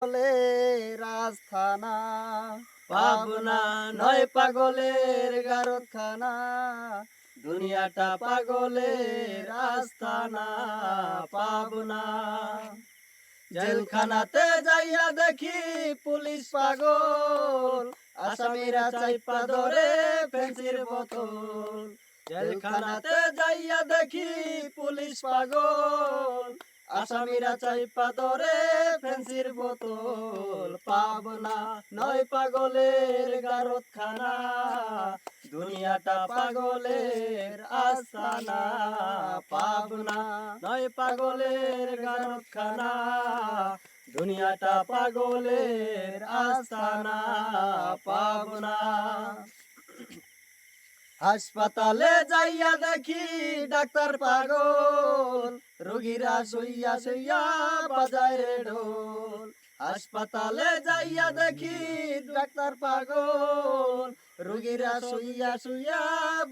পাগলের আস্থানা পাবনা নয় পাগলের গারখানা দুনিয়াটা পাগলের আস্থানা পাবনা জেলখানাতে যাইয়া দেখি পুলিশ পাগল আসামিরা চাইপা ধরে ফেন্সির বোতল জেলখানাতে যাইয়া দেখি পুলিশ পাগল আসামিরা চাইপা ধরে ফেন্সির বোতল পাবনা নয় পাগলের গারতখানা দুনিয়াটা পাগলের আস্তানা পাবনা নয় পাগলের গারতখানা দুনিয়াটা পাগলের আস্তানা পাবনা হাসপাতালে যাইয়া দেখি ডাক্তার পাগল রোগীরা শুইয়া শুইয়া বাজায় রে ঢোল হাসপাতালে যাইয়া দেখি ডাক্তার পাগল রোগীরা শুইয়া শুইয়া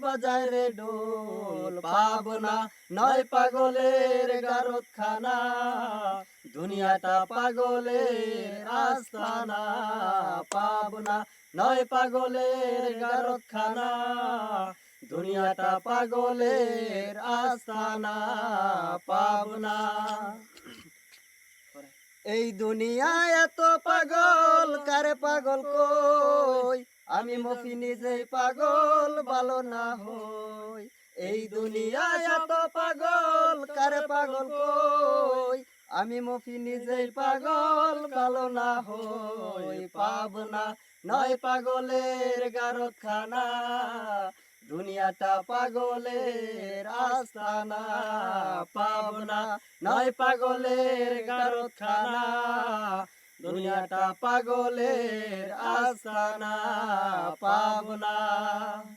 বাজায় রে ঢোল পাবনা নয় পাগলের গারতখানা দুনিয়াটা পাগলের আস্তানা পাবনা নয় পাগলের গারতখানা দুনিয়াটা পাগলের আস্তানা পাবনা এই দুনিয়ায় এত পাগল কারে পাগল কই আমি মফি নিজেই পাগল ভালো না হই এই দুনিয়ায় এত পাগল কারে পাগল কই আমি মফি নিজেই পাগল ভালো না হই পাবনা নয় পাগলের গারতখানা দুনিয়াটা পাগলের আস্তানা পাবনা নয় পাগলের গারতখানা দুনিয়াটা পাগলের আস্তানা